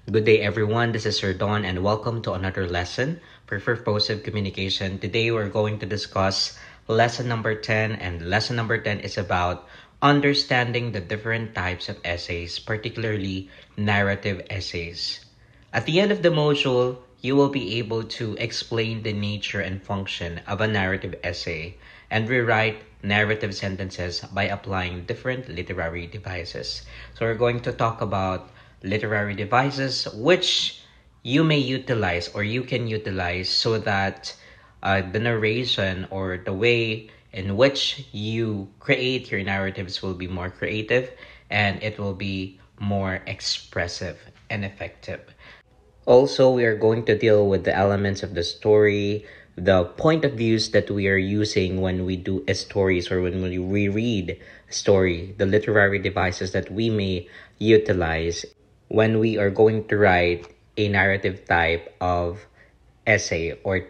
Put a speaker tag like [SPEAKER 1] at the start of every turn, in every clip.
[SPEAKER 1] Good day, everyone. This is Sir Don, and welcome to another lesson for purposive communication. Today, we're going to discuss lesson number 10, and lesson number 10 is about understanding the different types of essays, particularly narrative essays. At the end of the module, you will be able to explain the nature and function of a narrative essay and rewrite narrative sentences by applying different literary devices. So we're going to talk about literary devices which you may utilize or you can utilize so that the narration or the way in which you create your narratives will be more creative and it will be more expressive and effective. Also, we are going to deal with the elements of the story, the point of views that we are using when we do stories or when we reread a story, the literary devices that we may utilize when we are going to write a narrative type of essay or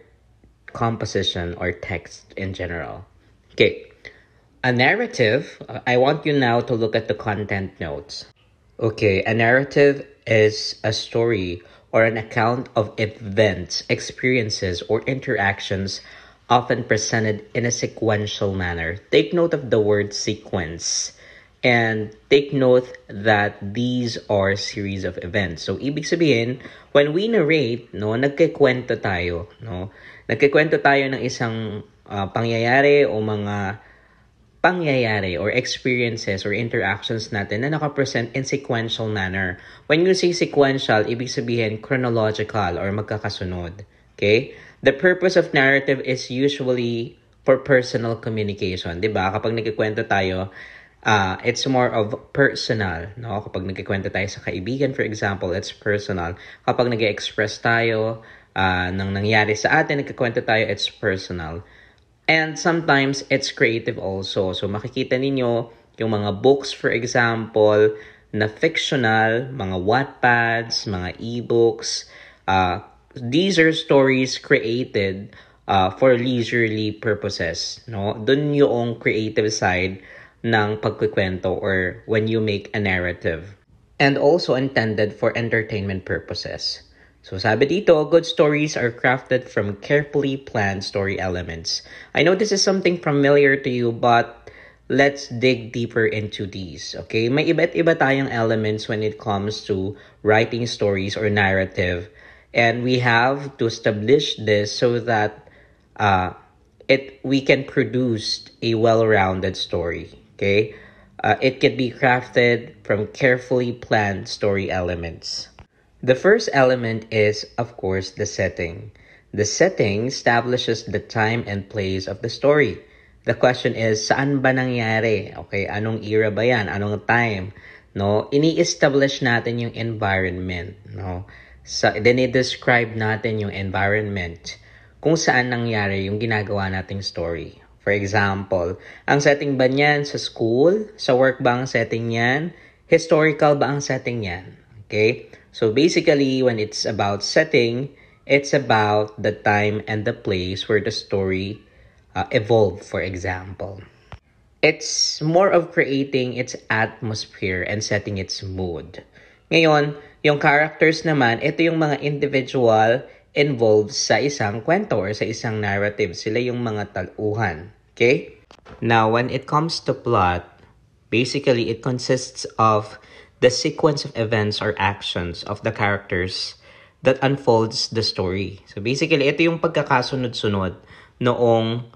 [SPEAKER 1] composition or text in general. Okay, a narrative, I want you now to look at the content notes. Okay, a narrative is a story or an account of events, experiences, or interactions often presented in a sequential manner. Take note of the word sequence. And take note that these are series of events. So, ibig sabihin, when we narrate, no, nagkikwento tayo, no? Nagkikwento tayo ng isang pangyayari o mga pangyayari or experiences or interactions natin na nakapresent in sequential manner. When you say sequential, ibig sabihin chronological or magkakasunod. Okay? The purpose of narrative is usually for personal communication. Diba? Kapag nagkikwento tayo, it's more of personal, no? Kapag nagkikwento tayo sa kaibigan, for example, it's personal. Kapag nag-express tayo ng nangyari sa atin, nagkikwento tayo, it's personal. And sometimes, it's creative also. So, makikita ninyo yung mga books, for example, na fictional, mga Wattpads, mga e-books. These are stories created for leisurely purposes, no? Dun yung creative side ng pagkukwento or when you make a narrative. And also intended for entertainment purposes. So sabi dito, good stories are crafted from carefully planned story elements. I know this is something familiar to you, but let's dig deeper into these. Okay? May iba't iba tayong elements when it comes to writing stories or narrative. And we have to establish this so that we can produce a well-rounded story. Okay? It can be crafted from carefully planned story elements. The first element is, of course, the setting. The setting establishes the time and place of the story. The question is, saan ba nangyari? Okay, anong era ba yan? Anong time? No? Ini-establish natin yung environment. No? Dini-describe natin yung environment kung saan nangyari yung ginagawa nating story. For example, ang setting ba niyan sa school? Sa work ba ang setting niyan? Historical ba ang setting niyan? Okay? So basically, when it's about setting, it's about the time and the place where the story evolved, for example. It's more of creating its atmosphere and setting its mood. Ngayon, yung characters naman, ito yung mga individual involved sa isang kwento or sa isang narrative. Sila yung mga tauhan. Okay? Now, when it comes to plot, basically it consists of the sequence of events or actions of the characters that unfolds the story. So basically, ito yung pagkakasunod-sunod noong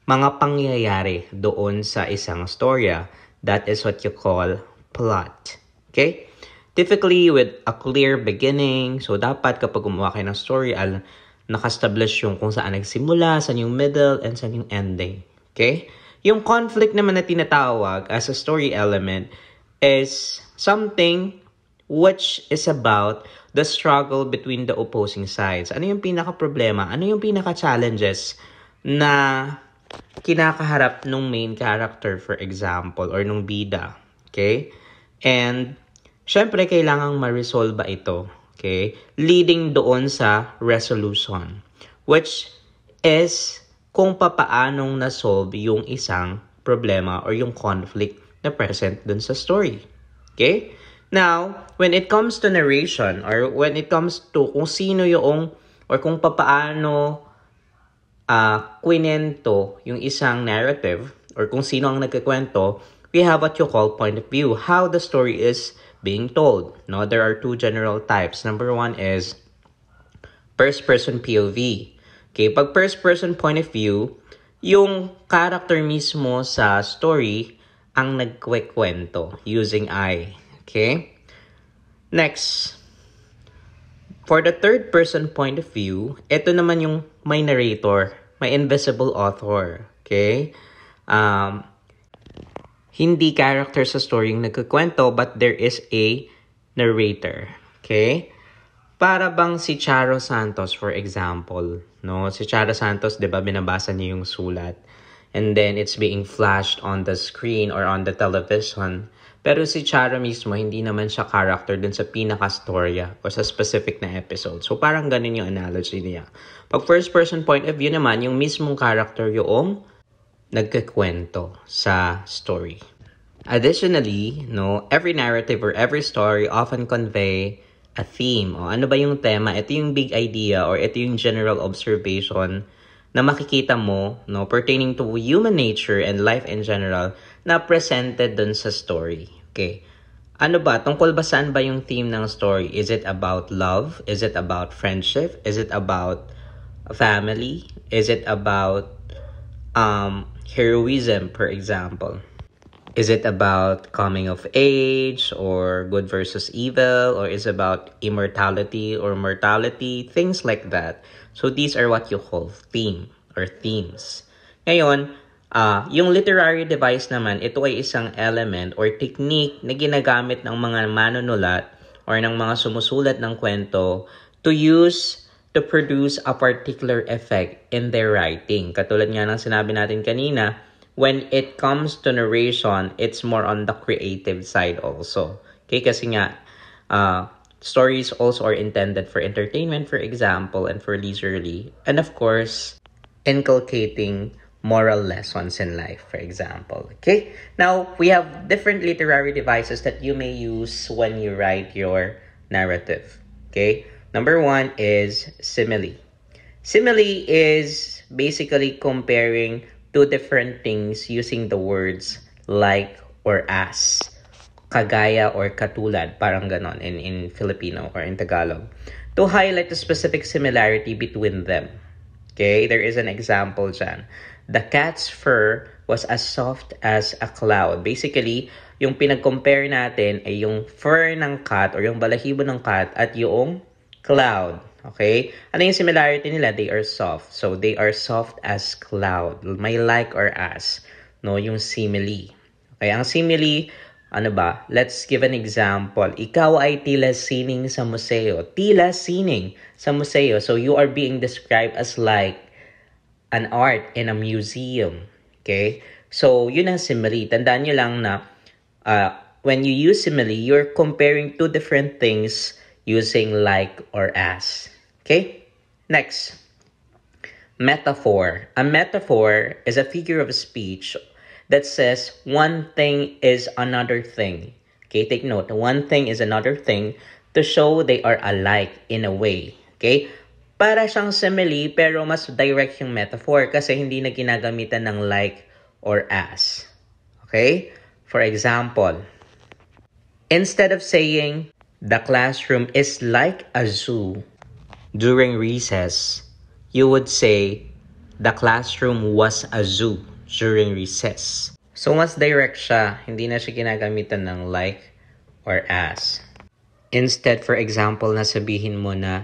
[SPEAKER 1] mga pangyayari doon sa isang storya. That is what you call plot. Okay? Typically, with a clear beginning, so dapat kapag gumawa kayo ng story, nakastablish yung kung saan nagsimula, saan yung middle, and saan yung ending. Okay? Yung conflict naman na tinatawag as a story element is something which is about the struggle between the opposing sides. Ano yung pinaka-problema? Ano yung pinaka-challenges na kinakaharap nung main character, for example, or nung bida? Okay? And syempre, kailangang ma-resolve ito. Okay? Leading doon sa resolution, which is kung papaanong na-solve yung isang problema or yung conflict na present dun sa story. Okay? Now, when it comes to narration or when it comes to kung sino yung or kung papaano kwento yung isang narrative or kung sino ang nagkikwento, we have what you call point of view, how the story is being told. No, there are two general types. Number one is first-person POV. Okay, pag first-person point of view, yung character mismo sa story ang nagkikwento using I. Okay? Next, for the third-person point of view, ito naman yung may narrator, may invisible author. Okay? Hindi character sa story yung nagkikwento, but there is a narrator. Okay? Para bang si Charo Santos, for example, no? Si Charo Santos, 'di ba, binabasa niya yung sulat and then it's being flashed on the screen or on the television. Pero si Charo mismo, hindi naman siya character dun sa pinaka-storya o sa specific na episode. So parang ganun yung analogy niya. Pag first person point of view naman, yung mismong character yung nagkikwento sa story. Additionally, no, every narrative or every story often convey a theme. O ano ba yung tema? Ito yung big idea or ito yung general observation na makikita mo, no, pertaining to human nature and life in general na presented dun sa story. Okay. Ano ba? Tungkol ba saan ba yung theme ng story? Is it about love? Is it about friendship? Is it about family? Is it about heroism, for example? Is it about coming of age or good versus evil, or is it about immortality or mortality? Things like that. So these are what you call theme or themes. Ngayon, yung literary device naman, ito ay isang element or technique na ginagamit ng mga manunulat or ng mga sumusulat ng kwento to use to produce a particular effect in their writing. Katulad nga ng sinabi natin kanina, when it comes to narration, it's more on the creative side also. Okay, kasi nga, stories also are intended for entertainment, for example, and for leisurely. And of course, inculcating moral lessons in life, for example. Okay, now we have different literary devices that you may use when you write your narrative. Okay, number one is simile. Simile is basically comparing two different things using the words like or as. Kagaya or katulad, parang ganon in Filipino or in Tagalog, to highlight the specific similarity between them. Okay, there is an example dyan. The cat's fur was as soft as a cloud. Basically, yung pinag-compare natin ay yung fur ng cat or yung balahibo ng cat at yung cloud. Okay? Ano yung similarity nila? They are soft. So, they are soft as cloud. May like or as. No, yung simile. Okay, ang simile, ano ba? Let's give an example. Ikaw ay tila sining sa museo. Tila sining sa museo. So, you are being described as like an art in a museum. Okay? So, yun ang simile. Tandaan nyo lang na when you use simile, you're comparing two different things using like or as. Okay? Next. Metaphor. A metaphor is a figure of speech that says one thing is another thing. Okay, take note. One thing is another thing to show they are alike in a way. Okay? Para siyang simile pero mas direct yung metaphor kasi hindi na ginagamitan ng like or as. Okay? For example, instead of saying the classroom is like a zoo during recess, you would say the classroom was a zoo during recess. So, mas direct siya. Hindi na siya ginagamitan ng like or as. Instead, for example, nasabihin mo na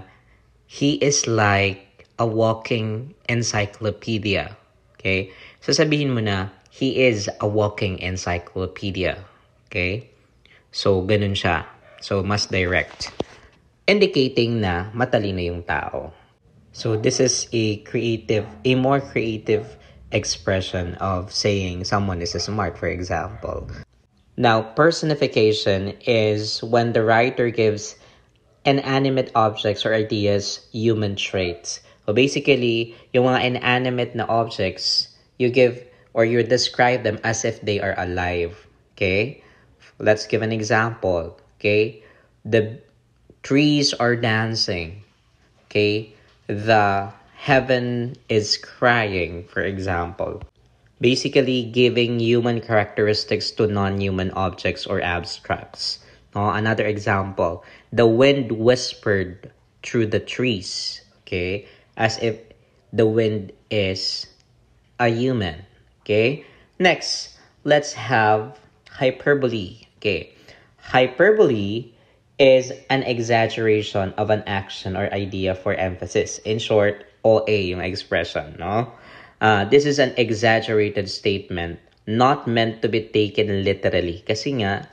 [SPEAKER 1] he is like a walking encyclopedia. Okay? So, sabihin mo na he is a walking encyclopedia. Okay? So, ganun siya. So, mas direct. Indicating na matalino yung tao. So, this is a more creative expression of saying someone is smart, for example. Now, personification is when the writer gives inanimate objects or ideas human traits. So, basically, yung mga inanimate na objects, you give or you describe them as if they are alive. Okay? Let's give an example. Okay? The trees are dancing. Okay? The heaven is crying, for example. Basically, giving human characteristics to non-human objects or abstracts. No, another example, the wind whispered through the trees. Okay? As if the wind is a human. Okay? Next, let's have hyperbole. Okay? Hyperbole is an exaggeration of an action or idea for emphasis. In short, OA yung expression, no? This is an exaggerated statement, not meant to be taken literally. Kasi nga,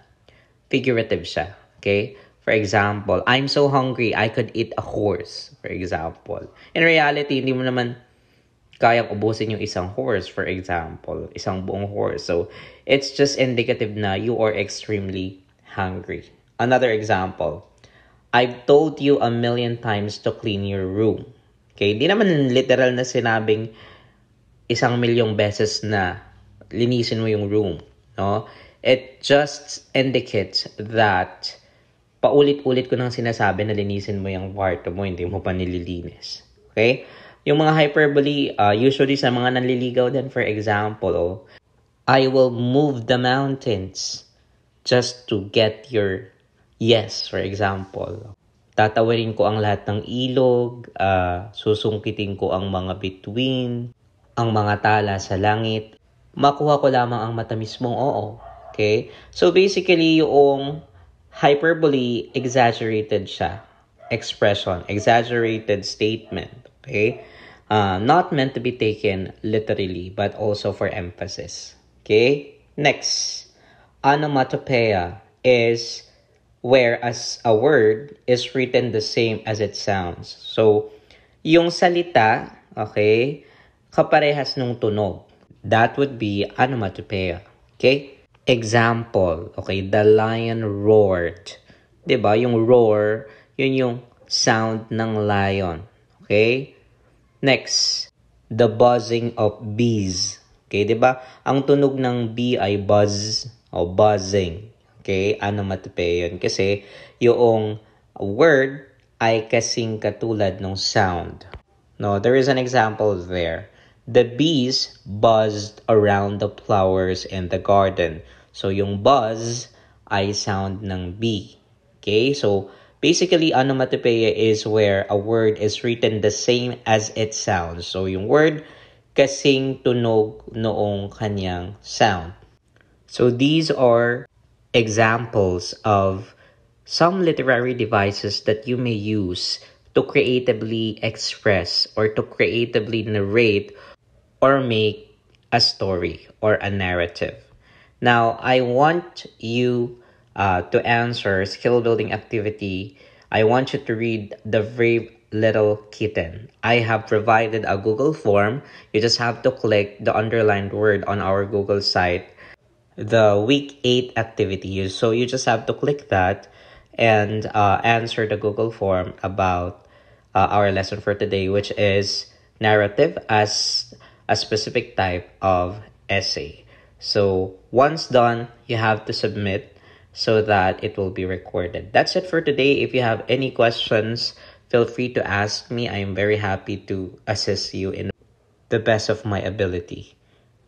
[SPEAKER 1] figurative siya. Okay? For example, I'm so hungry, I could eat a horse. For example. In reality, hindi mo naman kayang ubusin yung isang horse, for example. Isang buong horse. So, it's just indicative na you are extremely hungry. Another example, I've told you a million times to clean your room. Okay? Di naman literal na sinabing 1,000,000 beses na linisin mo yung room. No? It just indicates that paulit-ulit ko nang sinasabi na linisin mo yung kwarto mo, hindi mo pa nililinis. Okay? Yung mga hyperbole, usually sa mga nanliligaw din, for example, I will move the mountains just to get your yes, for example. Tatawarin ko ang lahat ng ilog, susungkitin ko ang mga bituin, ang mga tala sa langit. Makuha ko lamang ang matamis mong oo. Okay? So basically, yung hyperbole, exaggerated siya. Expression, exaggerated statement. Okay? Not meant to be taken literally, but also for emphasis. Okay? Next, onomatopoeia is whereas a word is written the same as it sounds. So, yung salita, okay, kaparehas nung tunog. That would be onomatopoeia. Okay? Example, okay, the lion roared. Diba? Yung roar, yun yung sound ng lion. Okay? Next, the buzzing of bees. Okay, diba? Ang tunog ng bee ay buzz o buzzing. Okay? Onomatopoeia yun. Kasi yung word ay kasing katulad ng sound. No, there is an example there. The bees buzzed around the flowers in the garden. So, yung buzz ay sound ng bee. Okay? So, basically, onomatopoeia is where a word is written the same as it sounds. So, yung word kasing tunog noong kanyang sound. So, these are examples of some literary devices that you may use to creatively express or to creatively narrate or make a story or a narrative. Now, I want you to answer skill building activity. I want you to read The Brave Little Kitten. I have provided a Google form. You just have to click the underlined word on our Google site, the week 8 activity. So you just have to click that and answer the Google form about our lesson for today, which is narrative as a specific type of essay. So once done, you have to submit so that it will be recorded. That's it for today. If you have any questions, feel free to ask me. I am very happy to assist you in the best of my ability.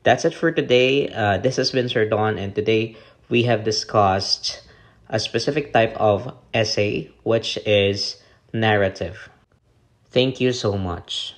[SPEAKER 1] That's it for today. This has been Sir Don, and today we have discussed a specific type of essay, which is narrative. Thank you so much.